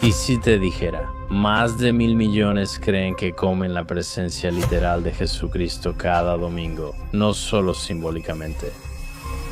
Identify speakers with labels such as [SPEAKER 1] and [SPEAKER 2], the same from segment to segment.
[SPEAKER 1] Y si te dijera, más de 1.000 millones creen que comen la presencia literal de Jesucristo cada domingo, no solo simbólicamente.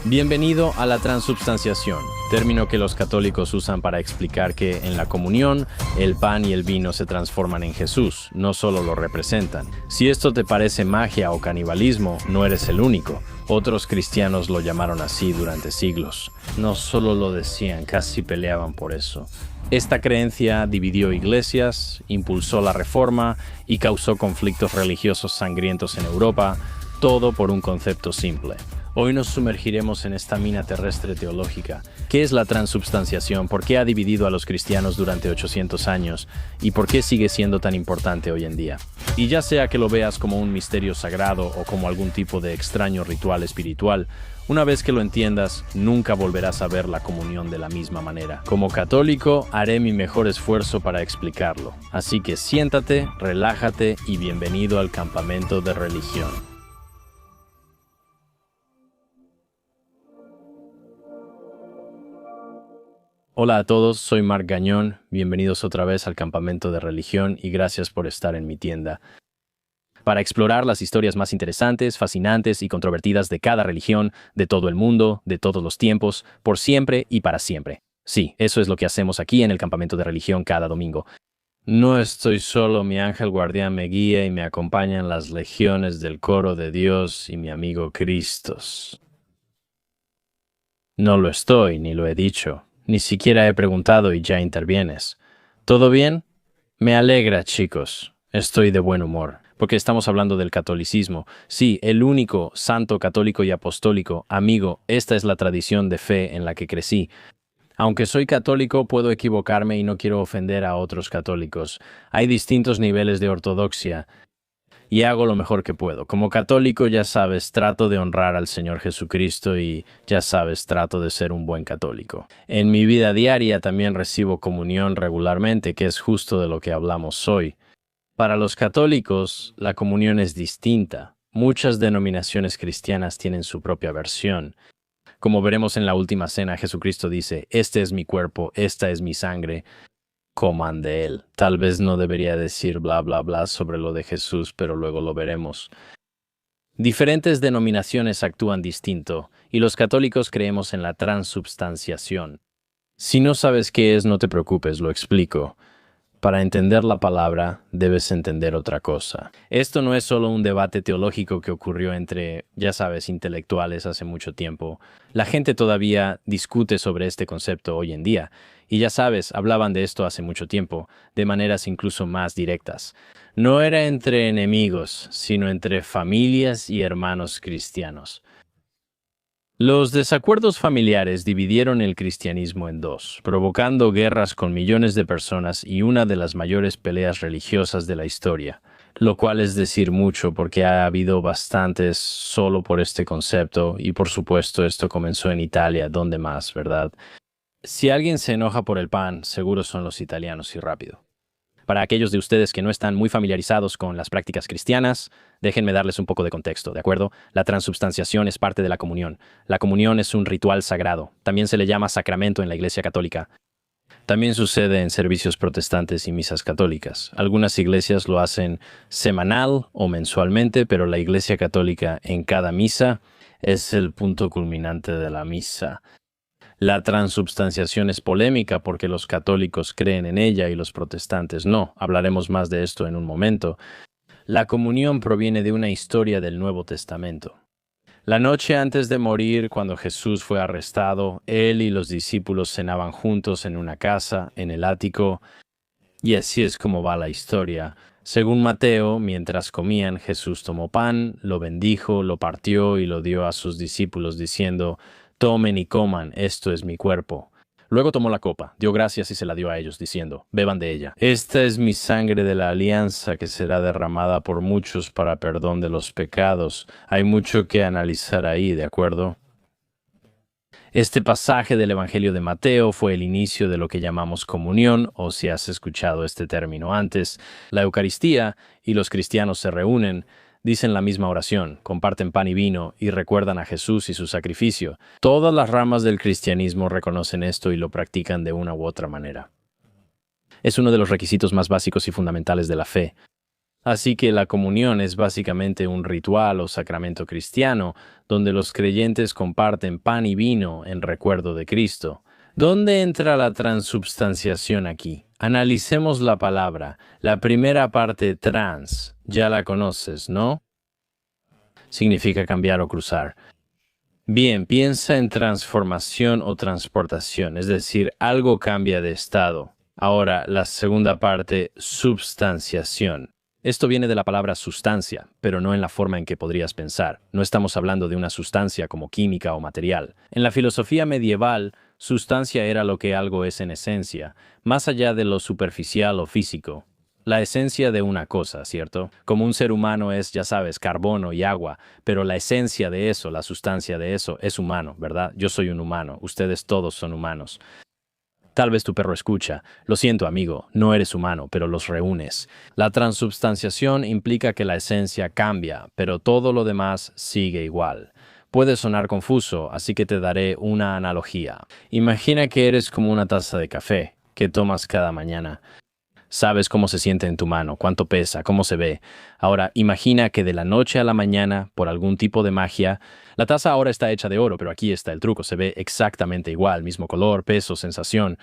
[SPEAKER 1] Bienvenido a la transubstanciación, término que los católicos usan para explicar que en la comunión el pan y el vino se transforman en Jesús, no solo lo representan. Si esto te parece magia o canibalismo, no eres el único. Otros cristianos lo llamaron así durante siglos. No solo lo decían, casi peleaban por eso. Esta creencia dividió iglesias, impulsó la reforma y causó conflictos religiosos sangrientos en Europa, todo por un concepto simple. Hoy nos sumergiremos en esta mina terrestre teológica. ¿Qué es la transubstanciación? ¿Por qué ha dividido a los cristianos durante 800 años? ¿Y por qué sigue siendo tan importante hoy en día? Y ya sea que lo veas como un misterio sagrado o como algún tipo de extraño ritual espiritual, una vez que lo entiendas, nunca volverás a ver la comunión de la misma manera. Como católico, haré mi mejor esfuerzo para explicarlo. Así que siéntate, relájate y bienvenido al campamento de religión. Hola a todos, soy Marc Gagnon, bienvenidos otra vez al Campamento de Religión y gracias por estar en mi tienda. Para explorar las historias más interesantes, fascinantes y controvertidas de cada religión, de todo el mundo, de todos los tiempos, por siempre y para siempre. Sí, eso es lo que hacemos aquí en el Campamento de Religión cada domingo. No estoy solo, mi ángel guardián me guía y me acompañan las legiones del coro de Dios y mi amigo Cristos. No lo estoy, ni lo he dicho. Ni siquiera he preguntado y ya intervienes. ¿Todo bien? Me alegra, chicos. Estoy de buen humor, porque estamos hablando del catolicismo. Sí, el único santo católico y apostólico. Amigo, esta es la tradición de fe en la que crecí. Aunque soy católico, puedo equivocarme y no quiero ofender a otros católicos. Hay distintos niveles de ortodoxia. Y hago lo mejor que puedo. Como católico, ya sabes, trato de honrar al Señor Jesucristo y, ya sabes, trato de ser un buen católico. En mi vida diaria también recibo comunión regularmente, que es justo de lo que hablamos hoy. Para los católicos, la comunión es distinta. Muchas denominaciones cristianas tienen su propia versión. Como veremos en la última cena, Jesucristo dice, «Este es mi cuerpo, esta es mi sangre». Coman de él. Tal vez no debería decir bla bla bla sobre lo de Jesús, pero luego lo veremos. Diferentes denominaciones actúan distinto, y los católicos creemos en la transubstanciación. Si no sabes qué es, no te preocupes, lo explico. Para entender la palabra, debes entender otra cosa. Esto no es solo un debate teológico que ocurrió entre, ya sabes, intelectuales hace mucho tiempo. La gente todavía discute sobre este concepto hoy en día. Y ya sabes, hablaban de esto hace mucho tiempo, de maneras incluso más directas. No era entre enemigos, sino entre familias y hermanos cristianos. Los desacuerdos familiares dividieron el cristianismo en dos, provocando guerras con millones de personas y una de las mayores peleas religiosas de la historia, lo cual es decir mucho porque ha habido bastantes solo por este concepto y por supuesto esto comenzó en Italia, ¿dónde más, verdad? Si alguien se enoja por el pan, seguro son los italianos y rápido. Para aquellos de ustedes que no están muy familiarizados con las prácticas cristianas, déjenme darles un poco de contexto, ¿de acuerdo? La transubstanciación es parte de la comunión. La comunión es un ritual sagrado. También se le llama sacramento en la Iglesia Católica. También sucede en servicios protestantes y misas católicas. Algunas iglesias lo hacen semanal o mensualmente, pero la Iglesia Católica en cada misa es el punto culminante de la misa. La transubstanciación es polémica porque los católicos creen en ella y los protestantes no. Hablaremos más de esto en un momento. La comunión proviene de una historia del Nuevo Testamento. La noche antes de morir, cuando Jesús fue arrestado, él y los discípulos cenaban juntos en una casa, en el ático, y así es como va la historia. Según Mateo, mientras comían, Jesús tomó pan, lo bendijo, lo partió y lo dio a sus discípulos, diciendo, «Tomen y coman, esto es mi cuerpo». Luego tomó la copa, dio gracias y se la dio a ellos, diciendo, «Beban de ella. Esta es mi sangre de la alianza que será derramada por muchos para perdón de los pecados». Hay mucho que analizar ahí, ¿de acuerdo? Este pasaje del Evangelio de Mateo fue el inicio de lo que llamamos comunión, o si has escuchado este término antes, la Eucaristía, y los cristianos se reúnen, dicen la misma oración, comparten pan y vino y recuerdan a Jesús y su sacrificio. Todas las ramas del cristianismo reconocen esto y lo practican de una u otra manera. Es uno de los requisitos más básicos y fundamentales de la fe. Así que la comunión es básicamente un ritual o sacramento cristiano donde los creyentes comparten pan y vino en recuerdo de Cristo. ¿Dónde entra la transubstanciación aquí? Analicemos la palabra. La primera parte, trans, ya la conoces, ¿no? Significa cambiar o cruzar. Bien, piensa en transformación o transportación, es decir, algo cambia de estado. Ahora, la segunda parte, substanciación. Esto viene de la palabra sustancia, pero no en la forma en que podrías pensar. No estamos hablando de una sustancia como química o material. En la filosofía medieval, sustancia era lo que algo es en esencia, más allá de lo superficial o físico. La esencia de una cosa, ¿cierto? Como un ser humano es, ya sabes, carbono y agua, pero la esencia de eso, la sustancia de eso, es humano, ¿verdad? Yo soy un humano, ustedes todos son humanos. Tal vez tu perro escucha. Lo siento, amigo, no eres humano, pero los reúnes. La transubstanciación implica que la esencia cambia, pero todo lo demás sigue igual. Puede sonar confuso, así que te daré una analogía. Imagina que eres como una taza de café que tomas cada mañana. Sabes cómo se siente en tu mano, cuánto pesa, cómo se ve. Ahora, imagina que de la noche a la mañana, por algún tipo de magia, la taza ahora está hecha de oro, pero aquí está el truco, se ve exactamente igual, mismo color, peso, sensación.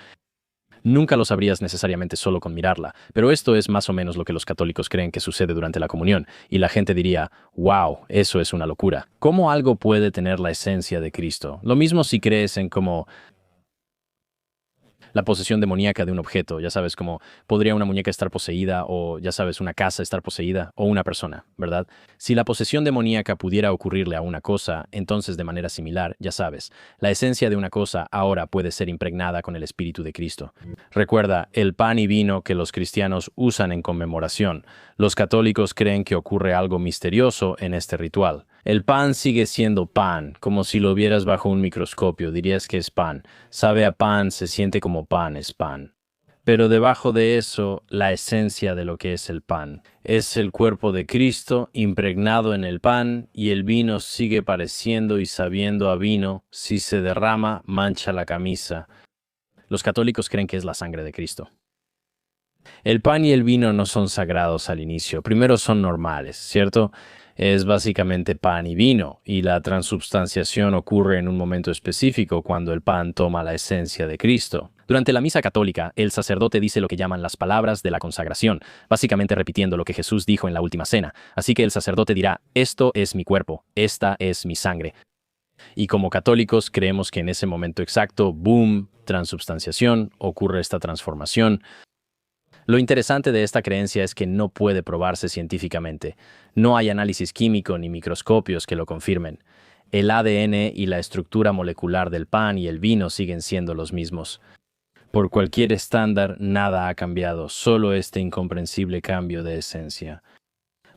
[SPEAKER 1] Nunca lo sabrías necesariamente solo con mirarla, pero esto es más o menos lo que los católicos creen que sucede durante la comunión, y la gente diría, wow, eso es una locura. ¿Cómo algo puede tener la esencia de Cristo? Lo mismo si crees en cómo la posesión demoníaca de un objeto, ya sabes, como podría una muñeca estar poseída o, ya sabes, una casa estar poseída o una persona, ¿verdad? Si la posesión demoníaca pudiera ocurrirle a una cosa, entonces de manera similar, ya sabes, la esencia de una cosa ahora puede ser impregnada con el Espíritu de Cristo. Recuerda, el pan y vino que los cristianos usan en conmemoración. Los católicos creen que ocurre algo misterioso en este ritual. El pan sigue siendo pan, como si lo vieras bajo un microscopio, dirías que es pan. Sabe a pan, se siente como pan, es pan. Pero debajo de eso, la esencia de lo que es el pan. Es el cuerpo de Cristo impregnado en el pan y el vino sigue pareciendo y sabiendo a vino. Si se derrama, mancha la camisa. Los católicos creen que es la sangre de Cristo. El pan y el vino no son sagrados al inicio, primero son normales, ¿cierto? Es básicamente pan y vino, y la transubstanciación ocurre en un momento específico cuando el pan toma la esencia de Cristo. Durante la misa católica, el sacerdote dice lo que llaman las palabras de la consagración, básicamente repitiendo lo que Jesús dijo en la última cena. Así que el sacerdote dirá, esto es mi cuerpo, esta es mi sangre. Y como católicos creemos que en ese momento exacto, boom, transubstanciación, ocurre esta transformación. Lo interesante de esta creencia es que no puede probarse científicamente. No hay análisis químico ni microscopios que lo confirmen. El ADN y la estructura molecular del pan y el vino siguen siendo los mismos. Por cualquier estándar, nada ha cambiado, solo este incomprensible cambio de esencia.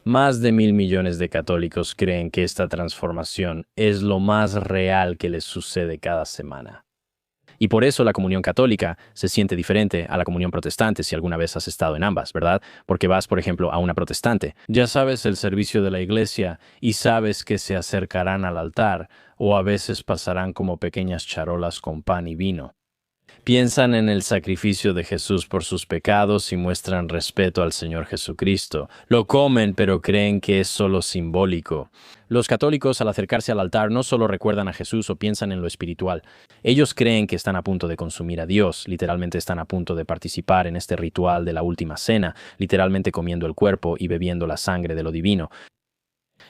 [SPEAKER 1] Más de 1.000 millones de católicos creen que esta transformación es lo más real que les sucede cada semana. Y por eso la comunión católica se siente diferente a la comunión protestante si alguna vez has estado en ambas, ¿verdad? Porque vas, por ejemplo, a una protestante. Ya sabes el servicio de la iglesia y sabes que se acercarán al altar o a veces pasarán como pequeñas charolas con pan y vino. Piensan en el sacrificio de Jesús por sus pecados y muestran respeto al Señor Jesucristo. Lo comen, pero creen que es solo simbólico. Los católicos, al acercarse al altar, no solo recuerdan a Jesús o piensan en lo espiritual. Ellos creen que están a punto de consumir a Dios, literalmente están a punto de participar en este ritual de la última cena, literalmente comiendo el cuerpo y bebiendo la sangre de lo divino.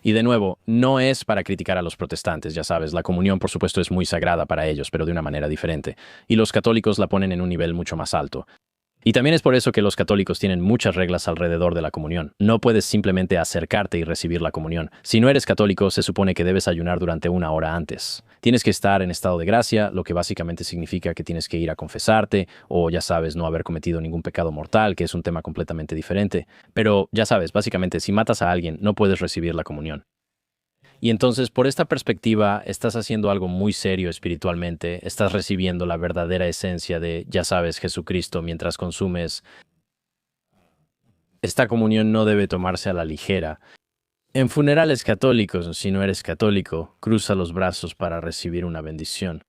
[SPEAKER 1] Y de nuevo, no es para criticar a los protestantes, ya sabes, la comunión por supuesto es muy sagrada para ellos, pero de una manera diferente, y los católicos la ponen en un nivel mucho más alto. Y también es por eso que los católicos tienen muchas reglas alrededor de la comunión. No puedes simplemente acercarte y recibir la comunión. Si no eres católico, se supone que debes ayunar durante 1 hora antes. Tienes que estar en estado de gracia, lo que básicamente significa que tienes que ir a confesarte, o ya sabes, no haber cometido ningún pecado mortal, que es un tema completamente diferente. Pero ya sabes, básicamente, si matas a alguien, no puedes recibir la comunión. Y entonces, por esta perspectiva, estás haciendo algo muy serio espiritualmente, estás recibiendo la verdadera esencia de, ya sabes, Jesucristo mientras consumes. Esta comunión no debe tomarse a la ligera. En funerales católicos, si no eres católico, cruza los brazos para recibir una bendición.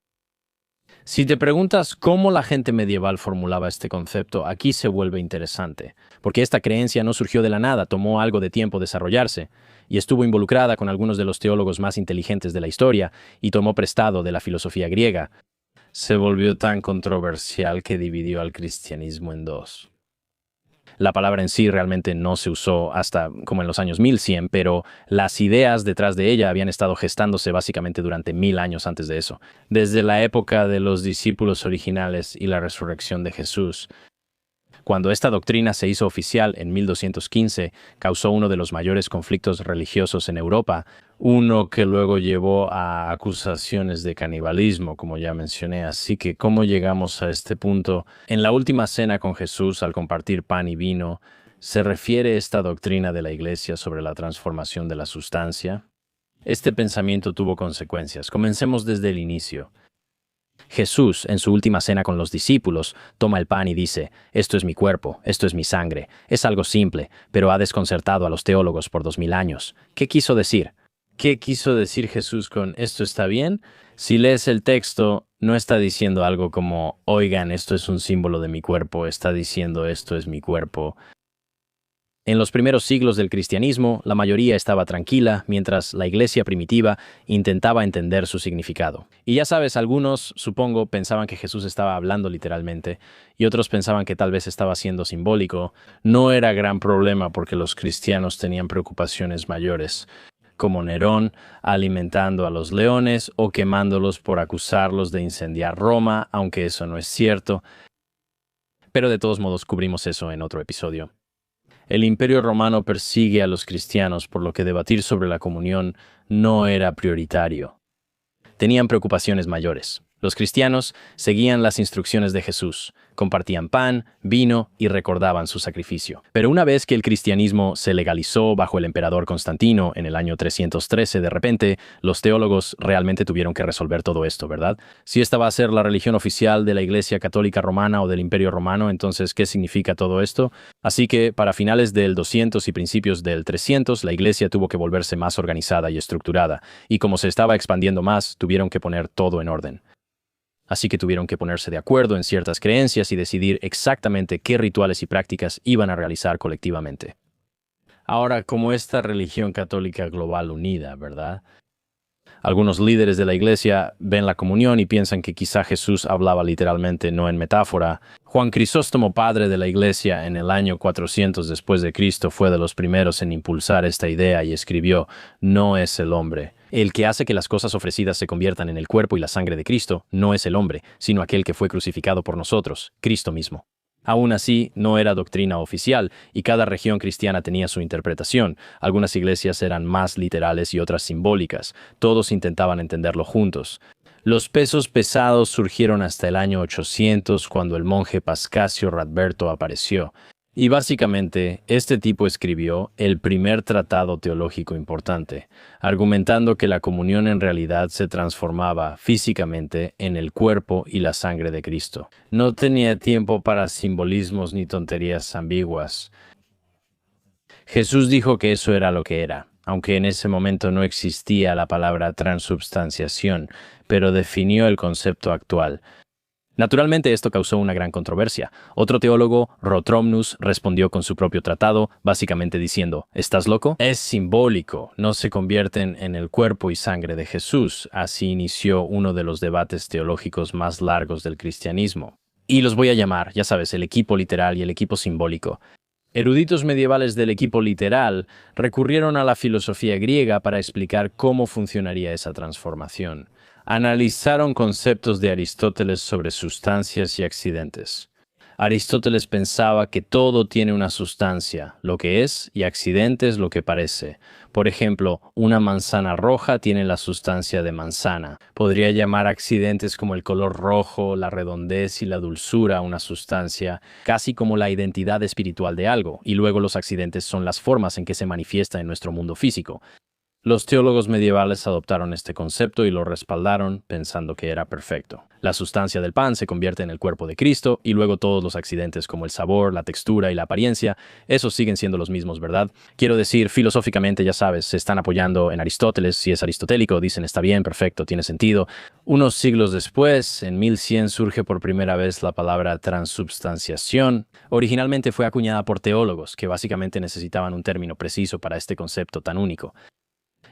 [SPEAKER 1] Si te preguntas cómo la gente medieval formulaba este concepto, aquí se vuelve interesante, porque esta creencia no surgió de la nada, tomó algo de tiempo desarrollarse, y estuvo involucrada con algunos de los teólogos más inteligentes de la historia, y tomó prestado de la filosofía griega. Se volvió tan controversial que dividió al cristianismo en dos. La palabra en sí realmente no se usó hasta como en los años 1100, pero las ideas detrás de ella habían estado gestándose básicamente durante 1000 años antes de eso. Desde la época de los discípulos originales y la resurrección de Jesús. Cuando esta doctrina se hizo oficial en 1215, causó uno de los mayores conflictos religiosos en Europa, uno que luego llevó a acusaciones de canibalismo, como ya mencioné. Así que, ¿cómo llegamos a este punto? En la última cena con Jesús, al compartir pan y vino, ¿se refiere esta doctrina de la Iglesia sobre la transformación de la sustancia? Este pensamiento tuvo consecuencias. Comencemos desde el inicio. Jesús, en su última cena con los discípulos, toma el pan y dice, esto es mi cuerpo, esto es mi sangre. Es algo simple, pero ha desconcertado a los teólogos por 2000 años. ¿Qué quiso decir? ¿Qué quiso decir Jesús con esto está bien? Si lees el texto, no está diciendo algo como, oigan, esto es un símbolo de mi cuerpo, está diciendo esto es mi cuerpo. En los primeros siglos del cristianismo, la mayoría estaba tranquila, mientras la iglesia primitiva intentaba entender su significado. Y ya sabes, algunos, supongo, pensaban que Jesús estaba hablando literalmente, y otros pensaban que tal vez estaba siendo simbólico. No era gran problema porque los cristianos tenían preocupaciones mayores, como Nerón alimentando a los leones o quemándolos por acusarlos de incendiar Roma, aunque eso no es cierto. Pero de todos modos cubrimos eso en otro episodio. El Imperio Romano persigue a los cristianos, por lo que debatir sobre la comunión no era prioritario. Tenían preocupaciones mayores. Los cristianos seguían las instrucciones de Jesús, compartían pan, vino y recordaban su sacrificio. Pero una vez que el cristianismo se legalizó bajo el emperador Constantino en el año 313, de repente, los teólogos realmente tuvieron que resolver todo esto, ¿verdad? Si esta va a ser la religión oficial de la Iglesia Católica Romana o del Imperio Romano, entonces, ¿qué significa todo esto? Así que, para finales del 200 y principios del 300, la Iglesia tuvo que volverse más organizada y estructurada, y como se estaba expandiendo más, tuvieron que poner todo en orden. Así que tuvieron que ponerse de acuerdo en ciertas creencias y decidir exactamente qué rituales y prácticas iban a realizar colectivamente. Ahora, como esta religión católica global unida, ¿verdad? Algunos líderes de la iglesia ven la comunión y piensan que quizá Jesús hablaba literalmente, no en metáfora. Juan Crisóstomo, padre de la iglesia, en el año 400 después de Cristo, fue de los primeros en impulsar esta idea y escribió, no es el hombre. El que hace que las cosas ofrecidas se conviertan en el cuerpo y la sangre de Cristo no es el hombre, sino aquel que fue crucificado por nosotros, Cristo mismo. Aún así, no era doctrina oficial, y cada región cristiana tenía su interpretación. Algunas iglesias eran más literales y otras simbólicas. Todos intentaban entenderlo juntos. Los pesos pesados surgieron hasta el año 800, cuando el monje Pascasio Radberto apareció. Y básicamente, este tipo escribió el primer tratado teológico importante, argumentando que la comunión en realidad se transformaba físicamente en el cuerpo y la sangre de Cristo. No tenía tiempo para simbolismos ni tonterías ambiguas. Jesús dijo que eso era lo que era, aunque en ese momento no existía la palabra transubstanciación, pero definió el concepto actual. Naturalmente esto causó una gran controversia. Otro teólogo, Rotromnus, respondió con su propio tratado, básicamente diciendo, ¿estás loco? Es simbólico, no se convierten en el cuerpo y sangre de Jesús. Así inició uno de los debates teológicos más largos del cristianismo. Y los voy a llamar, ya sabes, el equipo literal y el equipo simbólico. Eruditos medievales del equipo literal recurrieron a la filosofía griega para explicar cómo funcionaría esa transformación. Analizaron conceptos de Aristóteles sobre sustancias y accidentes. Aristóteles pensaba que todo tiene una sustancia, lo que es, y accidentes lo que parece. Por ejemplo, una manzana roja tiene la sustancia de manzana. Podría llamar accidentes como el color rojo, la redondez y la dulzura una sustancia, casi como la identidad espiritual de algo, y luego los accidentes son las formas en que se manifiesta en nuestro mundo físico. Los teólogos medievales adoptaron este concepto y lo respaldaron pensando que era perfecto. La sustancia del pan se convierte en el cuerpo de Cristo y luego todos los accidentes como el sabor, la textura y la apariencia, esos siguen siendo los mismos, ¿verdad? Quiero decir, filosóficamente, ya sabes, se están apoyando en Aristóteles, si es aristotélico, dicen está bien, perfecto, tiene sentido. Unos siglos después, en 1100, surge por primera vez la palabra transubstanciación. Originalmente fue acuñada por teólogos que básicamente necesitaban un término preciso para este concepto tan único.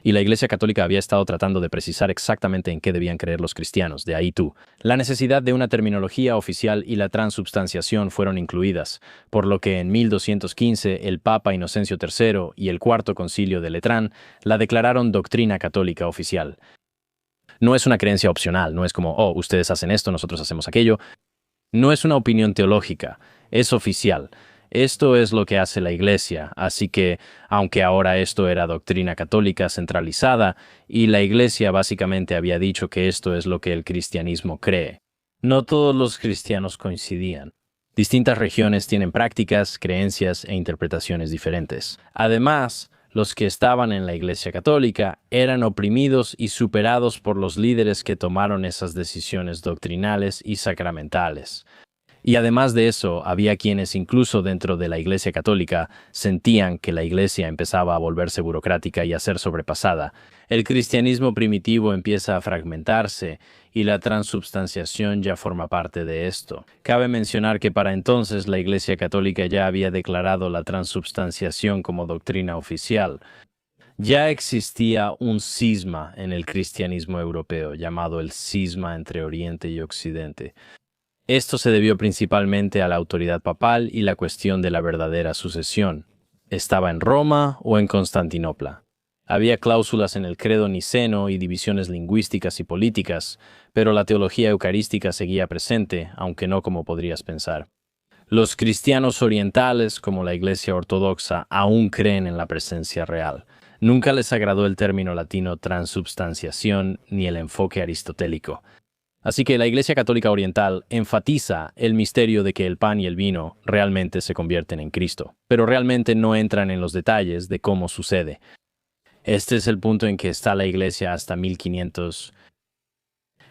[SPEAKER 1] Y la Iglesia Católica había estado tratando de precisar exactamente en qué debían creer los cristianos, de ahí tú. La necesidad de una terminología oficial y la transubstanciación fueron incluidas, por lo que en 1215 el Papa Inocencio III y el Cuarto Concilio de Letrán la declararon doctrina católica oficial. No es una creencia opcional, no es como, oh, ustedes hacen esto, nosotros hacemos aquello. No es una opinión teológica, es oficial. Esto es lo que hace la Iglesia, así que, aunque ahora esto era doctrina católica centralizada, y la Iglesia básicamente había dicho que esto es lo que el cristianismo cree, no todos los cristianos coincidían. Distintas regiones tienen prácticas, creencias e interpretaciones diferentes. Además, los que estaban en la Iglesia Católica eran oprimidos y superados por los líderes que tomaron esas decisiones doctrinales y sacramentales. Y además de eso, había quienes incluso dentro de la Iglesia Católica sentían que la Iglesia empezaba a volverse burocrática y a ser sobrepasada. El cristianismo primitivo empieza a fragmentarse y la transubstanciación ya forma parte de esto. Cabe mencionar que para entonces la Iglesia Católica ya había declarado la transubstanciación como doctrina oficial. Ya existía un cisma en el cristianismo europeo llamado el cisma entre Oriente y Occidente. Esto se debió principalmente a la autoridad papal y la cuestión de la verdadera sucesión. ¿Estaba en Roma o en Constantinopla? Había cláusulas en el credo niceno y divisiones lingüísticas y políticas, pero la teología eucarística seguía presente, aunque no como podrías pensar. Los cristianos orientales, como la Iglesia Ortodoxa, aún creen en la presencia real. Nunca les agradó el término latino transubstanciación ni el enfoque aristotélico. Así que la Iglesia Católica Oriental enfatiza el misterio de que el pan y el vino realmente se convierten en Cristo, pero realmente no entran en los detalles de cómo sucede. Este es el punto en que está la Iglesia hasta 1500.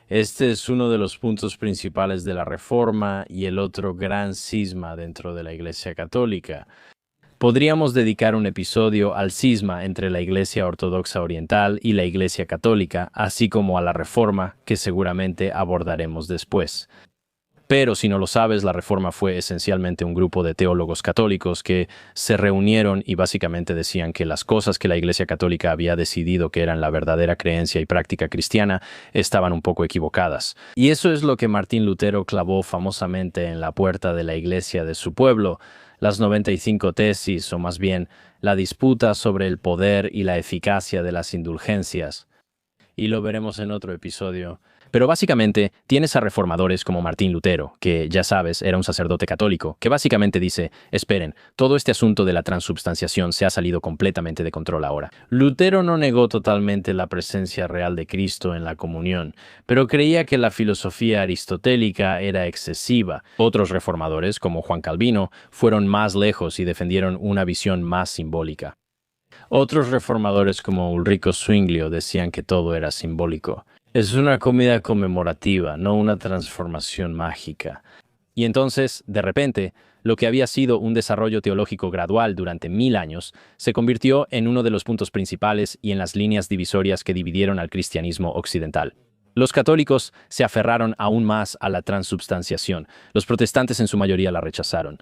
[SPEAKER 1] Este es uno de los puntos principales de la Reforma y el otro gran cisma dentro de la Iglesia Católica. Podríamos dedicar un episodio al cisma entre la Iglesia Ortodoxa Oriental y la Iglesia Católica, así como a la Reforma, que seguramente abordaremos después. Pero si no lo sabes, la Reforma fue esencialmente un grupo de teólogos católicos que se reunieron y básicamente decían que las cosas que la Iglesia Católica había decidido que eran la verdadera creencia y práctica cristiana estaban un poco equivocadas. Y eso es lo que Martín Lutero clavó famosamente en la puerta de la iglesia de su pueblo, las 95 tesis, o más bien, la disputa sobre el poder y la eficacia de las indulgencias. Y lo veremos en otro episodio. Pero básicamente tienes a reformadores como Martín Lutero, que ya sabes, era un sacerdote católico, que básicamente dice, esperen, todo este asunto de la transubstanciación se ha salido completamente de control ahora. Lutero no negó totalmente la presencia real de Cristo en la comunión, pero creía que la filosofía aristotélica era excesiva. Otros reformadores, como Juan Calvino, fueron más lejos y defendieron una visión más simbólica. Otros reformadores como Ulrico Zwinglio decían que todo era simbólico. Es una comida conmemorativa, no una transformación mágica. Y entonces, de repente, lo que había sido un desarrollo teológico gradual durante 1000 años se convirtió en uno de los puntos principales y en las líneas divisorias que dividieron al cristianismo occidental. Los católicos se aferraron aún más a la transubstanciación. Los protestantes en su mayoría la rechazaron.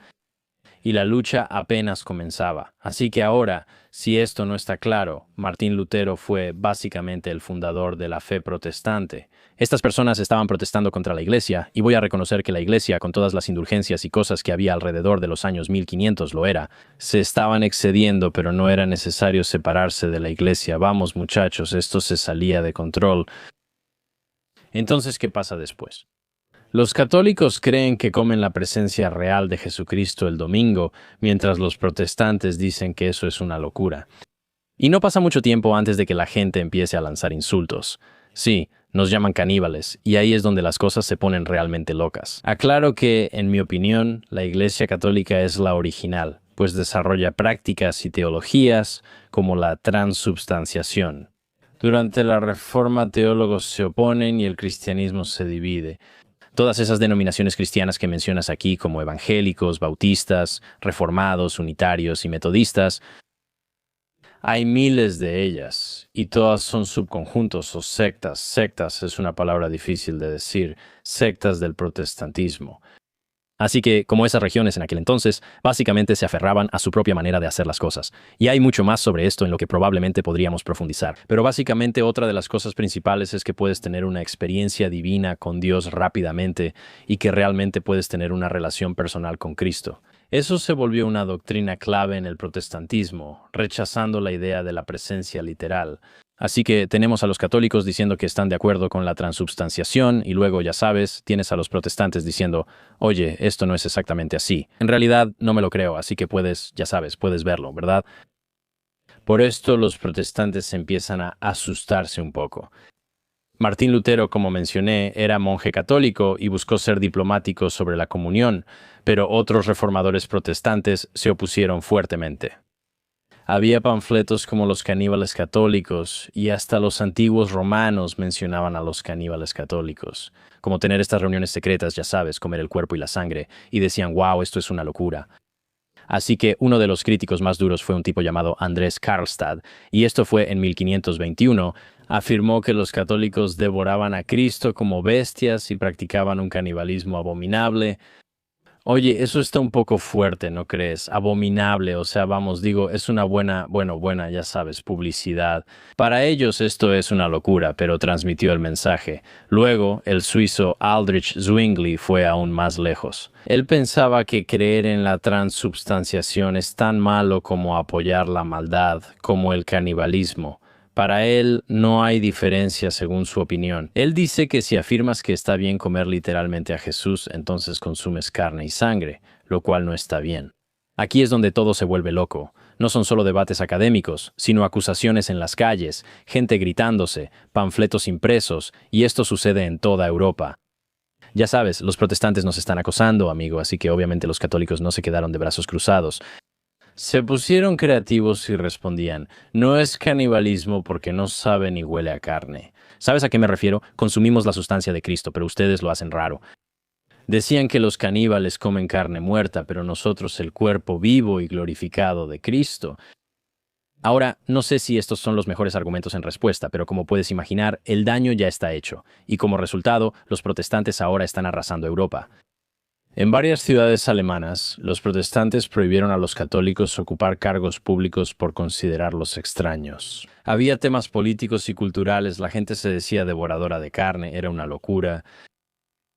[SPEAKER 1] Y la lucha apenas comenzaba. Así que ahora, si esto no está claro, Martín Lutero fue básicamente el fundador de la fe protestante. Estas personas estaban protestando contra la Iglesia, y voy a reconocer que la Iglesia, con todas las indulgencias y cosas que había alrededor de los años 1500, lo era. Se estaban excediendo, pero no era necesario separarse de la Iglesia. Vamos, muchachos, esto se salía de control. Entonces, ¿qué pasa después? Los católicos creen que comen la presencia real de Jesucristo el domingo, mientras los protestantes dicen que eso es una locura. Y no pasa mucho tiempo antes de que la gente empiece a lanzar insultos. Sí, nos llaman caníbales, y ahí es donde las cosas se ponen realmente locas. Aclaro que, en mi opinión, la Iglesia Católica es la original, pues desarrolla prácticas y teologías como la transubstanciación. Durante la Reforma, teólogos se oponen y el cristianismo se divide. Todas esas denominaciones cristianas que mencionas aquí, como evangélicos, bautistas, reformados, unitarios y metodistas, hay miles de ellas, y todas son subconjuntos o sectas. Sectas es una palabra difícil de decir, sectas del protestantismo. Así que, como esas regiones en aquel entonces, básicamente se aferraban a su propia manera de hacer las cosas. Y hay mucho más sobre esto en lo que probablemente podríamos profundizar. Pero básicamente otra de las cosas principales es que puedes tener una experiencia divina con Dios rápidamente y que realmente puedes tener una relación personal con Cristo. Eso se volvió una doctrina clave en el protestantismo, rechazando la idea de la presencia literal. Así que tenemos a los católicos diciendo que están de acuerdo con la transubstanciación y luego, ya sabes, tienes a los protestantes diciendo, oye, esto no es exactamente así. En realidad no me lo creo, así que puedes, ya sabes, puedes verlo, ¿verdad? Por esto los protestantes empiezan a asustarse un poco. Martín Lutero, como mencioné, era monje católico y buscó ser diplomático sobre la comunión, pero otros reformadores protestantes se opusieron fuertemente. Había panfletos como los caníbales católicos y hasta los antiguos romanos mencionaban a los caníbales católicos, como tener estas reuniones secretas, ya sabes, comer el cuerpo y la sangre, y decían, wow, esto es una locura. Así que uno de los críticos más duros fue un tipo llamado Andrés Karlstad, y esto fue en 1521, afirmó que los católicos devoraban a Cristo como bestias y practicaban un canibalismo abominable. Oye, eso está un poco fuerte, ¿no crees? Abominable, o sea, vamos, digo, es una buena, ya sabes, publicidad. Para ellos esto es una locura, pero transmitió el mensaje. Luego, el suizo Aldrich Zwingli fue aún más lejos. Él pensaba que creer en la transubstanciación es tan malo como apoyar la maldad, como el canibalismo. Para él no hay diferencia según su opinión. Él dice que si afirmas que está bien comer literalmente a Jesús, entonces consumes carne y sangre, lo cual no está bien. Aquí es donde todo se vuelve loco. No son solo debates académicos, sino acusaciones en las calles, gente gritándose, panfletos impresos, y esto sucede en toda Europa. Ya sabes, los protestantes nos están acosando, amigo, así que obviamente los católicos no se quedaron de brazos cruzados. Se pusieron creativos y respondían, no es canibalismo porque no sabe ni huele a carne. ¿Sabes a qué me refiero? Consumimos la sustancia de Cristo, pero ustedes lo hacen raro. Decían que los caníbales comen carne muerta, pero nosotros el cuerpo vivo y glorificado de Cristo. Ahora, no sé si estos son los mejores argumentos en respuesta, pero como puedes imaginar, el daño ya está hecho, y como resultado, los protestantes ahora están arrasando Europa. En varias ciudades alemanas, los protestantes prohibieron a los católicos ocupar cargos públicos por considerarlos extraños. Había temas políticos y culturales, la gente se decía devoradora de carne, era una locura.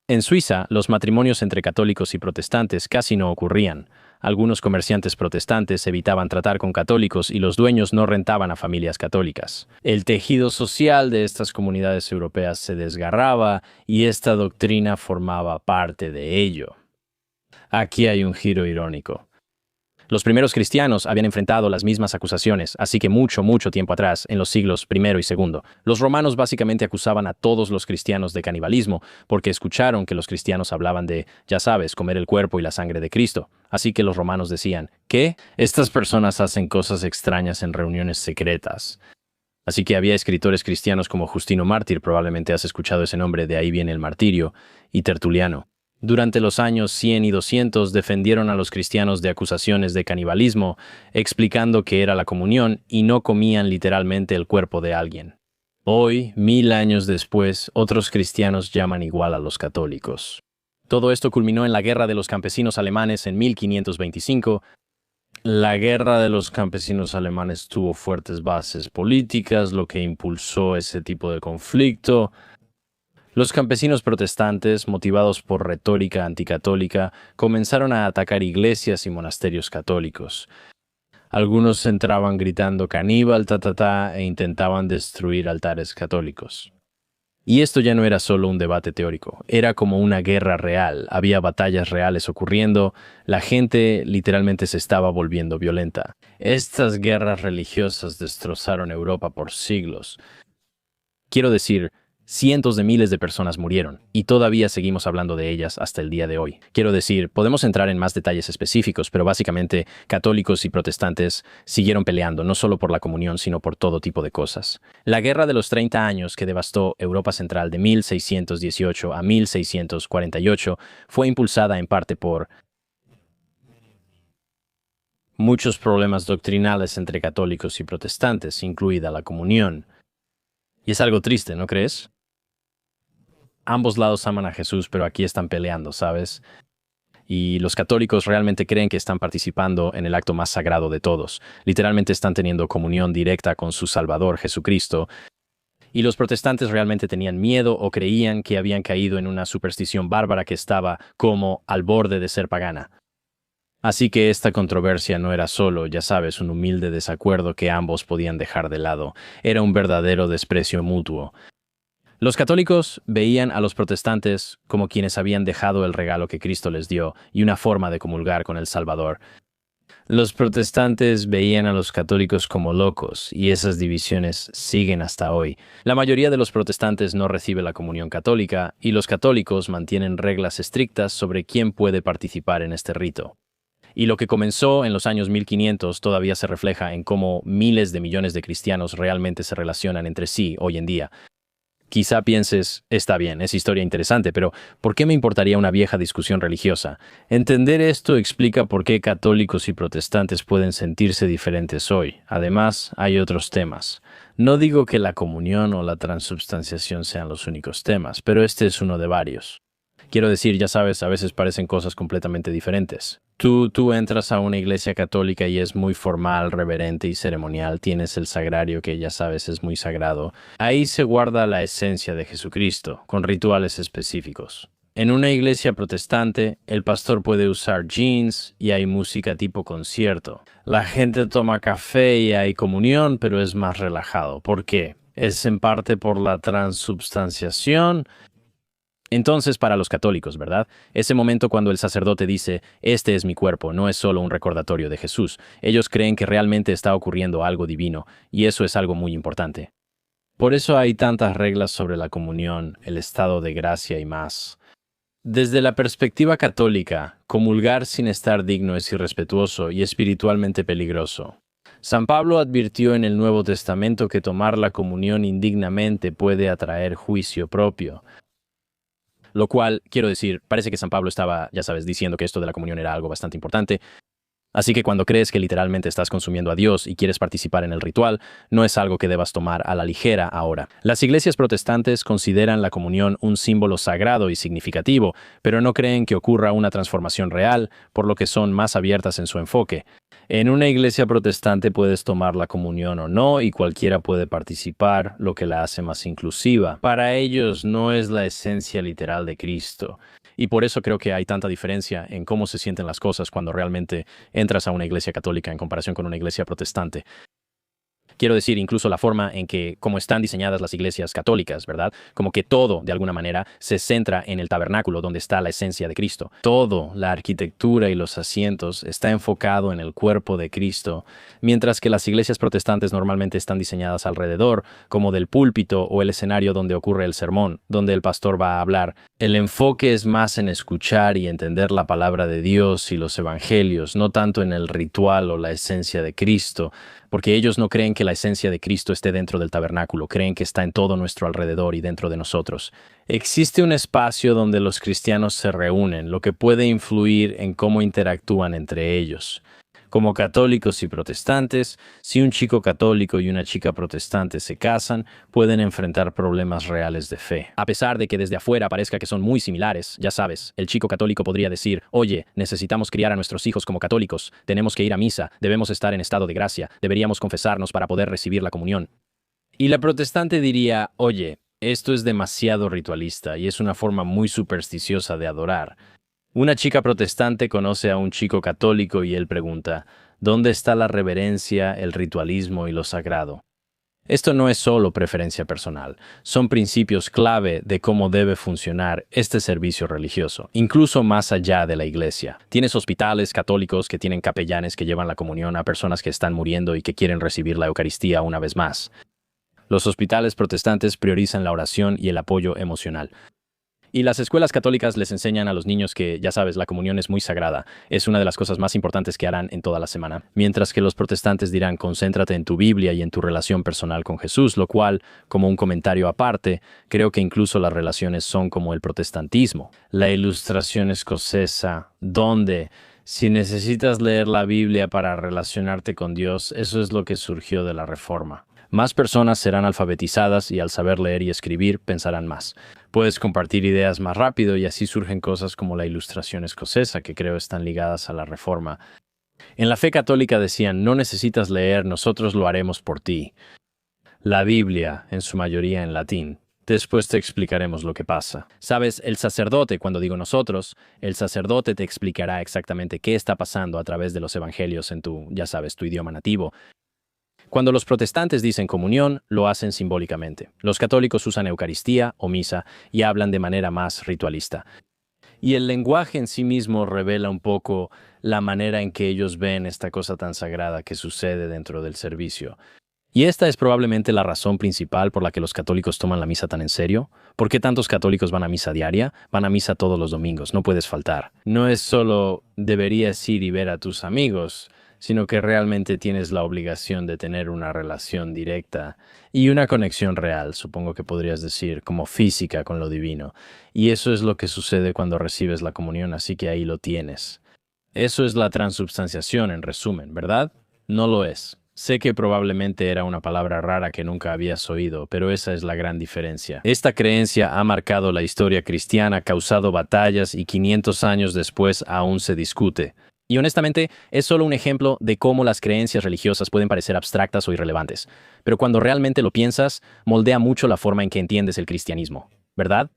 [SPEAKER 1] En Suiza, los matrimonios entre católicos y protestantes casi no ocurrían. Algunos comerciantes protestantes evitaban tratar con católicos y los dueños no rentaban a familias católicas. El tejido social de estas comunidades europeas se desgarraba y esta doctrina formaba parte de ello. Aquí hay un giro irónico. Los primeros cristianos habían enfrentado las mismas acusaciones, así que mucho tiempo atrás, en los siglos I y II, los romanos básicamente acusaban a todos los cristianos de canibalismo, porque escucharon que los cristianos hablaban de, ya sabes, comer el cuerpo y la sangre de Cristo. Así que los romanos decían, ¿qué? Estas personas hacen cosas extrañas en reuniones secretas. Así que había escritores cristianos como Justino Mártir, probablemente has escuchado ese nombre, de ahí viene el martirio, y Tertuliano. Durante los años 100 y 200 defendieron a los cristianos de acusaciones de canibalismo, explicando que era la comunión y no comían literalmente el cuerpo de alguien. Hoy, 1000 años después, otros cristianos llaman igual a los católicos. Todo esto culminó en la Guerra de los Campesinos Alemanes en 1525. La Guerra de los Campesinos Alemanes tuvo fuertes bases políticas, lo que impulsó ese tipo de conflicto. Los campesinos protestantes, motivados por retórica anticatólica, comenzaron a atacar iglesias y monasterios católicos. Algunos entraban gritando caníbal, e intentaban destruir altares católicos. Y esto ya no era solo un debate teórico, era como una guerra real, había batallas reales ocurriendo, la gente literalmente se estaba volviendo violenta. Estas guerras religiosas destrozaron Europa por siglos. Quiero decir, Cientos de miles de personas murieron, y todavía seguimos hablando de ellas hasta el día de hoy. Quiero decir, podemos entrar en más detalles específicos, pero básicamente católicos y protestantes siguieron peleando no solo por la comunión, sino por todo tipo de cosas. La Guerra de los 30 años que devastó Europa Central de 1618 a 1648 fue impulsada en parte por muchos problemas doctrinales entre católicos y protestantes, incluida la comunión. Y es algo triste, ¿no crees? Ambos lados aman a Jesús, pero aquí están peleando, ¿sabes? Y los católicos realmente creen que están participando en el acto más sagrado de todos. Literalmente están teniendo comunión directa con su Salvador, Jesucristo. Y los protestantes realmente tenían miedo o creían que habían caído en una superstición bárbara que estaba como al borde de ser pagana. Así que esta controversia no era solo, ya sabes, un humilde desacuerdo que ambos podían dejar de lado. Era un verdadero desprecio mutuo. Los católicos veían a los protestantes como quienes habían dejado el regalo que Cristo les dio y una forma de comulgar con el Salvador. Los protestantes veían a los católicos como locos, y esas divisiones siguen hasta hoy. La mayoría de los protestantes no recibe la comunión católica, y los católicos mantienen reglas estrictas sobre quién puede participar en este rito. Y lo que comenzó en los años 1500 todavía se refleja en cómo miles de millones de cristianos realmente se relacionan entre sí hoy en día. Quizá pienses, está bien, es historia interesante, pero ¿por qué me importaría una vieja discusión religiosa? Entender esto explica por qué católicos y protestantes pueden sentirse diferentes hoy. Además, hay otros temas. No digo que la comunión o la transubstanciación sean los únicos temas, pero este es uno de varios. Quiero decir, ya sabes, a veces parecen cosas completamente diferentes. Tú entras a una iglesia católica y es muy formal, reverente y ceremonial. Tienes el sagrario que ya sabes es muy sagrado. Ahí se guarda la esencia de Jesucristo, con rituales específicos. En una iglesia protestante, el pastor puede usar jeans y hay música tipo concierto. La gente toma café y hay comunión, pero es más relajado. ¿Por qué? Es en parte por la transubstanciación. Entonces, para los católicos, ¿verdad? Ese momento cuando el sacerdote dice, este es mi cuerpo, no es solo un recordatorio de Jesús. Ellos creen que realmente está ocurriendo algo divino, y eso es algo muy importante. Por eso hay tantas reglas sobre la comunión, el estado de gracia y más. Desde la perspectiva católica, comulgar sin estar digno es irrespetuoso y espiritualmente peligroso. San Pablo advirtió en el Nuevo Testamento que tomar la comunión indignamente puede atraer juicio propio. Lo cual, quiero decir, parece que San Pablo estaba, ya sabes, diciendo que esto de la comunión era algo bastante importante. Así que cuando crees que literalmente estás consumiendo a Dios y quieres participar en el ritual, no es algo que debas tomar a la ligera ahora. Las iglesias protestantes consideran la comunión un símbolo sagrado y significativo, pero no creen que ocurra una transformación real, por lo que son más abiertas en su enfoque. En una iglesia protestante puedes tomar la comunión o no, y cualquiera puede participar, lo que la hace más inclusiva. Para ellos no es la esencia literal de Cristo. Y por eso creo que hay tanta diferencia en cómo se sienten las cosas cuando realmente entras a una iglesia católica en comparación con una iglesia protestante. Quiero decir, incluso la forma en que, como están diseñadas las iglesias católicas, ¿verdad? Como que todo, de alguna manera, se centra en el tabernáculo donde está la esencia de Cristo. Todo, la arquitectura y los asientos, está enfocado en el cuerpo de Cristo, mientras que las iglesias protestantes normalmente están diseñadas alrededor, como del púlpito o el escenario donde ocurre el sermón, donde el pastor va a hablar. El enfoque es más en escuchar y entender la palabra de Dios y los evangelios, no tanto en el ritual o la esencia de Cristo, porque ellos no creen que la esencia de Cristo esté dentro del tabernáculo, creen que está en todo nuestro alrededor y dentro de nosotros. Existe un espacio donde los cristianos se reúnen, lo que puede influir en cómo interactúan entre ellos. Como católicos y protestantes, si un chico católico y una chica protestante se casan, pueden enfrentar problemas reales de fe. A pesar de que desde afuera parezca que son muy similares, ya sabes, el chico católico podría decir, oye, necesitamos criar a nuestros hijos como católicos, tenemos que ir a misa, debemos estar en estado de gracia, deberíamos confesarnos para poder recibir la comunión. Y la protestante diría, oye, esto es demasiado ritualista y es una forma muy supersticiosa de adorar. Una chica protestante conoce a un chico católico y él pregunta, ¿dónde está la reverencia, el ritualismo y lo sagrado? Esto no es solo preferencia personal, son principios clave de cómo debe funcionar este servicio religioso, incluso más allá de la iglesia. Tienes hospitales católicos que tienen capellanes que llevan la comunión a personas que están muriendo y que quieren recibir la Eucaristía una vez más. Los hospitales protestantes priorizan la oración y el apoyo emocional. Y las escuelas católicas les enseñan a los niños que, ya sabes, la comunión es muy sagrada, es una de las cosas más importantes que harán en toda la semana. Mientras que los protestantes dirán, concéntrate en tu Biblia y en tu relación personal con Jesús, lo cual, como un comentario aparte, creo que incluso las relaciones son como el protestantismo. La ilustración escocesa, donde, si necesitas leer la Biblia para relacionarte con Dios, eso es lo que surgió de la Reforma. Más personas serán alfabetizadas y al saber leer y escribir pensarán más. Puedes compartir ideas más rápido y así surgen cosas como la ilustración escocesa, que creo están ligadas a la Reforma. En la fe católica decían, no necesitas leer, nosotros lo haremos por ti. La Biblia, en su mayoría en latín. Después te explicaremos lo que pasa. Sabes, el sacerdote, cuando digo nosotros, el sacerdote te explicará exactamente qué está pasando a través de los evangelios en tu, ya sabes, tu idioma nativo. Cuando los protestantes dicen comunión, lo hacen simbólicamente. Los católicos usan Eucaristía o misa y hablan de manera más ritualista. Y el lenguaje en sí mismo revela un poco la manera en que ellos ven esta cosa tan sagrada que sucede dentro del servicio. Y esta es probablemente la razón principal por la que los católicos toman la misa tan en serio. ¿Por qué tantos católicos van a misa diaria? Van a misa todos los domingos, no puedes faltar. No es solo deberías ir y ver a tus amigos, sino que realmente tienes la obligación de tener una relación directa y una conexión real, supongo que podrías decir, como física con lo divino. Y eso es lo que sucede cuando recibes la comunión, así que ahí lo tienes. Eso es la transubstanciación, en resumen, ¿verdad? No lo es. Sé que probablemente era una palabra rara que nunca habías oído, pero esa es la gran diferencia. Esta creencia ha marcado la historia cristiana, causado batallas y 500 años después aún se discute. Y honestamente, es solo un ejemplo de cómo las creencias religiosas pueden parecer abstractas o irrelevantes. Pero cuando realmente lo piensas, moldea mucho la forma en que entiendes el cristianismo, ¿verdad?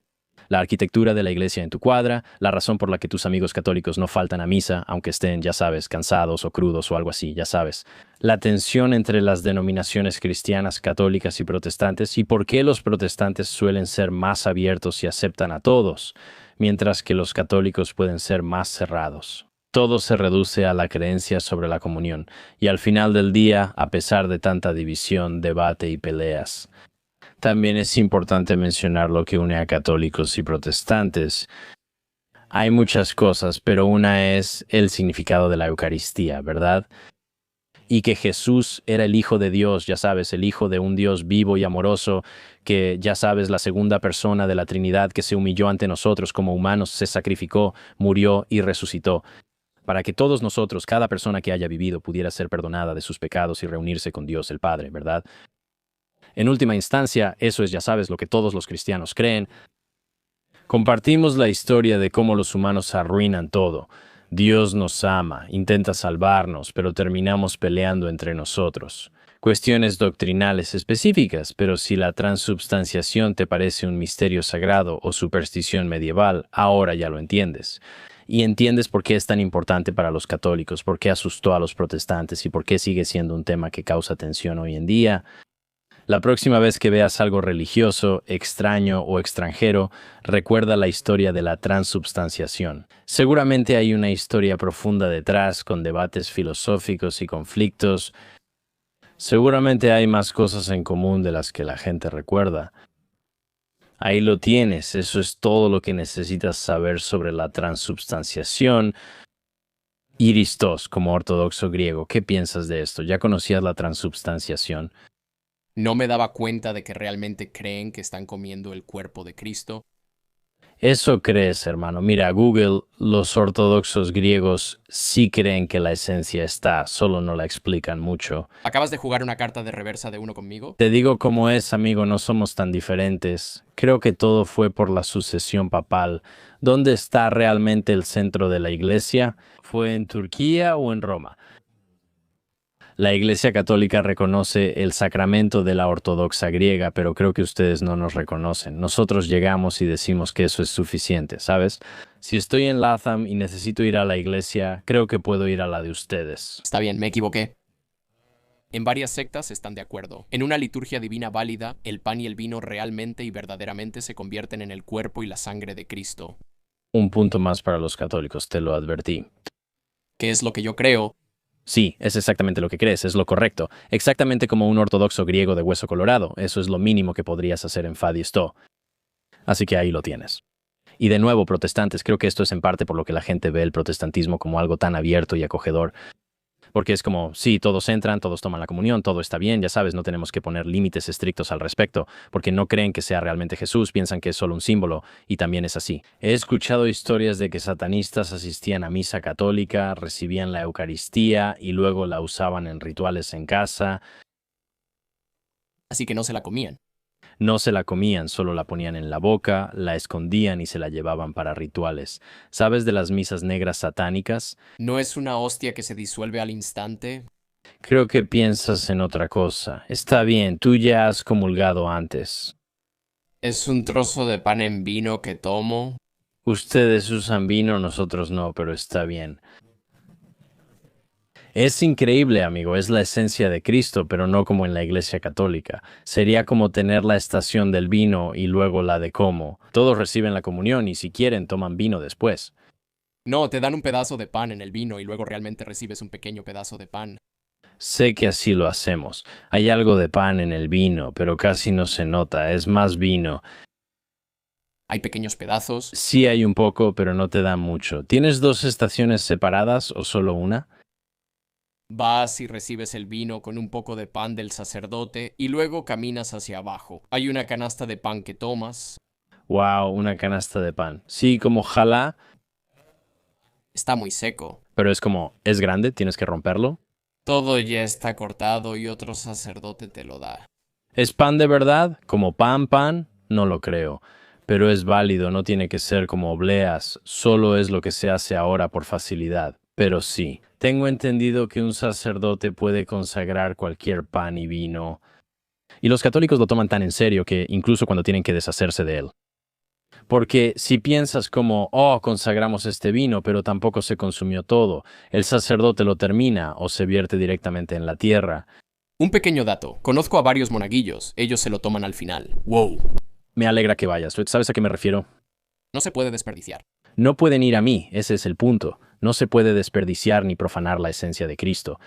[SPEAKER 1] La arquitectura de la iglesia en tu cuadra, la razón por la que tus amigos católicos no faltan a misa, aunque estén, ya sabes, cansados o crudos o algo así, ya sabes. La tensión entre las denominaciones cristianas, católicas y protestantes y por qué los protestantes suelen ser más abiertos y aceptan a todos, mientras que los católicos pueden ser más cerrados. Todo se reduce a la creencia sobre la comunión, y al final del día, a pesar de tanta división, debate y peleas, también es importante mencionar lo que une a católicos y protestantes. Hay muchas cosas, pero una es el significado de la Eucaristía, ¿verdad? Y que Jesús era el Hijo de Dios, ya sabes, el Hijo de un Dios vivo y amoroso, que ya sabes, la segunda persona de la Trinidad que se humilló ante nosotros como humanos, se sacrificó, murió y resucitó, para que todos nosotros, cada persona que haya vivido, pudiera ser perdonada de sus pecados y reunirse con Dios el Padre, ¿verdad? En última instancia, eso es, ya sabes, lo que todos los cristianos creen. Compartimos la historia de cómo los humanos arruinan todo. Dios nos ama, intenta salvarnos, pero terminamos peleando entre nosotros. Cuestiones doctrinales específicas, pero si la transubstanciación te parece un misterio sagrado o superstición medieval, ahora ya lo entiendes. Y entiendes por qué es tan importante para los católicos, por qué asustó a los protestantes y por qué sigue siendo un tema que causa tensión hoy en día. La próxima vez que veas algo religioso, extraño o extranjero, recuerda la historia de la transubstanciación. Seguramente hay una historia profunda detrás, con debates filosóficos y conflictos. Seguramente hay más cosas en común de las que la gente recuerda. Ahí lo tienes, eso es todo lo que necesitas saber sobre la transubstanciación. Iristos, como ortodoxo griego, ¿qué piensas de esto? ¿Ya conocías la transubstanciación?
[SPEAKER 2] No me daba cuenta de que realmente creen que están comiendo el cuerpo de Cristo.
[SPEAKER 1] Eso crees, hermano. Mira, Google, los ortodoxos griegos sí creen que la esencia está, solo no la explican mucho.
[SPEAKER 2] ¿Acabas de jugar una carta de reversa de uno conmigo?
[SPEAKER 1] Te digo cómo es, amigo, no somos tan diferentes. Creo que todo fue por la sucesión papal. ¿Dónde está realmente el centro de la iglesia? ¿Fue en Turquía o en Roma? La Iglesia Católica reconoce el sacramento de la ortodoxa griega, pero creo que ustedes no nos reconocen. Nosotros llegamos y decimos que eso es suficiente, ¿sabes? Si estoy en Latham y necesito ir a la iglesia, creo que puedo ir a la de ustedes.
[SPEAKER 2] Está bien, me equivoqué. En varias sectas están de acuerdo. En una liturgia divina válida, el pan y el vino realmente y verdaderamente se convierten en el cuerpo y la sangre de Cristo.
[SPEAKER 1] Un punto más para los católicos, te lo advertí.
[SPEAKER 2] ¿Qué es lo que yo creo?
[SPEAKER 1] Sí, es exactamente lo que crees, es lo correcto. Exactamente como un ortodoxo griego de hueso colorado. Eso es lo mínimo que podrías hacer en Fadisto. Así que ahí lo tienes. Y de nuevo, protestantes, creo que esto es en parte por lo que la gente ve el protestantismo como algo tan abierto y acogedor. Porque es como, sí, todos entran, todos toman la comunión, todo está bien, ya sabes, no tenemos que poner límites estrictos al respecto, porque no creen que sea realmente Jesús, piensan que es solo un símbolo, y también es así. He escuchado historias de que satanistas asistían a misa católica, recibían la Eucaristía y luego la usaban en rituales en casa.
[SPEAKER 2] Así que no se la comían.
[SPEAKER 1] No se la comían, solo la ponían en la boca, la escondían y se la llevaban para rituales. ¿Sabes de las misas negras satánicas?
[SPEAKER 2] ¿No es una hostia que se disuelve al instante?
[SPEAKER 1] Creo que piensas en otra cosa. Está bien, tú ya has comulgado antes.
[SPEAKER 2] ¿Es un trozo de pan en vino que tomo?
[SPEAKER 1] Ustedes usan vino, nosotros no, pero está bien. Es increíble, amigo, es la esencia de Cristo, pero no como en la Iglesia Católica. Sería como tener la estación del vino y luego la de cómo. Todos reciben la comunión y si quieren toman vino después.
[SPEAKER 2] No, te dan un pedazo de pan en el vino y luego realmente recibes un pequeño pedazo de pan.
[SPEAKER 1] Sé que así lo hacemos. Hay algo de pan en el vino, pero casi no se nota, es más vino.
[SPEAKER 2] Hay pequeños pedazos.
[SPEAKER 1] Sí hay un poco, pero no te da mucho. ¿Tienes dos estaciones separadas o solo una?
[SPEAKER 2] Vas y recibes el vino con un poco de pan del sacerdote y luego caminas hacia abajo. Hay una canasta de pan que tomas.
[SPEAKER 1] Wow, una canasta de pan. Sí, como jalá,
[SPEAKER 2] Está muy seco.
[SPEAKER 1] pero es como, es grande, tienes que romperlo.
[SPEAKER 2] Todo ya está cortado y otro sacerdote te lo da.
[SPEAKER 1] ¿Es pan de verdad? ¿Como pan? No lo creo. Pero es válido, no tiene que ser como obleas, solo es lo que se hace ahora por facilidad. Pero sí, tengo entendido que un sacerdote puede consagrar cualquier pan y vino. Y los católicos lo toman tan en serio que incluso cuando tienen que deshacerse de él. Porque si piensas como, oh, consagramos este vino, pero tampoco se consumió todo, el sacerdote lo termina o se vierte directamente en la tierra.
[SPEAKER 2] Un pequeño dato. Conozco a varios monaguillos. Ellos se lo toman al final. ¡Wow!
[SPEAKER 1] Me alegra que vayas. ¿Sabes a qué me refiero?
[SPEAKER 2] No se puede desperdiciar.
[SPEAKER 1] No pueden ir a mí, ese es el punto. No se puede desperdiciar ni profanar la esencia de Cristo.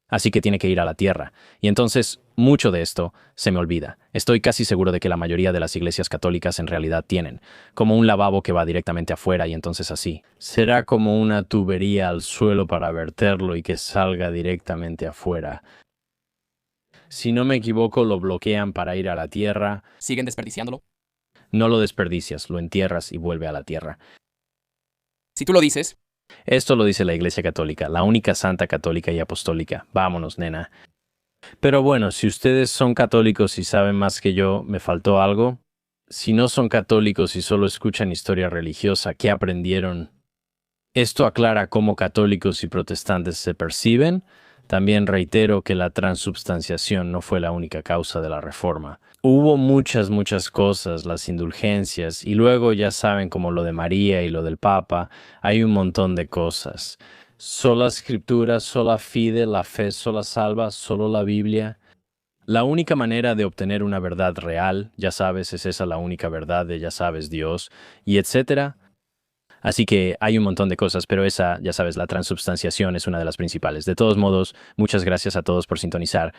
[SPEAKER 1] Así que tiene que ir a la tierra. Y entonces, mucho de esto se me olvida. Estoy casi seguro de que la mayoría de las iglesias católicas en realidad tienen, como un lavabo que va directamente afuera y entonces así. Será como una tubería al suelo para verterlo y que salga directamente afuera. Si no me equivoco, lo bloquean para ir a la tierra.
[SPEAKER 2] ¿Siguen desperdiciándolo?
[SPEAKER 1] No lo desperdicias, lo entierras y vuelve a la tierra.
[SPEAKER 2] Si tú lo dices.
[SPEAKER 1] Esto lo dice la Iglesia Católica, la única santa católica y apostólica. Vámonos, nena. Pero bueno, si ustedes son católicos y saben más que yo, ¿me faltó algo? Si no son católicos y solo escuchan historia religiosa, ¿qué aprendieron? Esto aclara cómo católicos y protestantes se perciben. También reitero que la transubstanciación no fue la única causa de la reforma. Hubo muchas cosas, las indulgencias, y luego ya saben como lo de María y lo del Papa, hay un montón de cosas. Sola escritura, sola fide, la fe sola salva, solo la Biblia. La única manera de obtener una verdad real, ya sabes, es esa la única verdad de ya sabes Dios, y etcétera. Así que hay un montón de cosas, pero esa, ya sabes, la transubstanciación es una de las principales. De todos modos, muchas gracias a todos por sintonizar.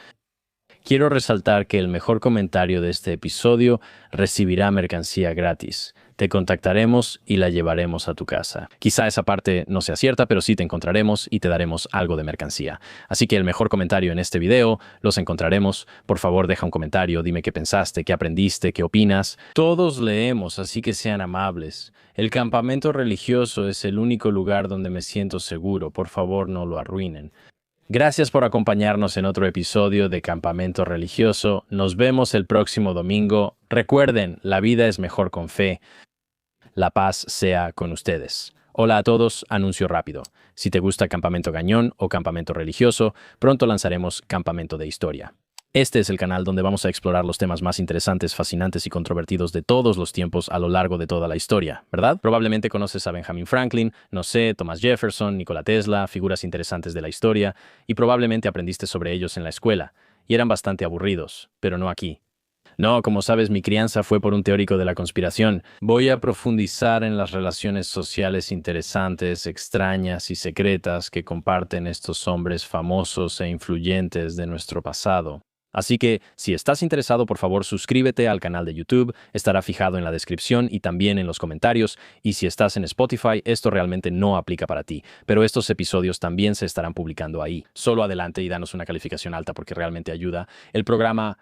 [SPEAKER 1] Quiero resaltar que el mejor comentario de este episodio recibirá mercancía gratis. Te contactaremos y la llevaremos a tu casa. Quizá esa parte no sea cierta, pero sí te encontraremos y te daremos algo de mercancía. Así que el mejor comentario en este video, los encontraremos. Por favor, deja un comentario, dime qué pensaste, qué aprendiste, qué opinas. Todos leemos, así que sean amables. El campamento religioso es el único lugar donde me siento seguro. Por favor, no lo arruinen. Gracias por acompañarnos en otro episodio de Campamento Religioso. Nos vemos el próximo domingo. Recuerden, la vida es mejor con fe. La paz sea con ustedes. Hola a todos, anuncio rápido. Si te gusta Campamento Gañón o Campamento Religioso, pronto lanzaremos Campamento de Historia. Este es el canal donde vamos a explorar los temas más interesantes, fascinantes y controvertidos de todos los tiempos a lo largo de toda la historia, ¿verdad? Probablemente conoces a Benjamin Franklin, no sé, Thomas Jefferson, Nikola Tesla, figuras interesantes de la historia, y probablemente aprendiste sobre ellos en la escuela, y eran bastante aburridos, pero no aquí. No, como sabes, mi crianza fue por un teórico de la conspiración. Voy a profundizar en las relaciones sociales interesantes, extrañas y secretas que comparten estos hombres famosos e influyentes de nuestro pasado. Así que, si estás interesado, por favor, suscríbete al canal de YouTube, estará fijado en la descripción y también en los comentarios, y si estás en Spotify, esto realmente no aplica para ti, pero estos episodios también se estarán publicando ahí. Solo adelante y danos una calificación alta porque realmente ayuda. El programa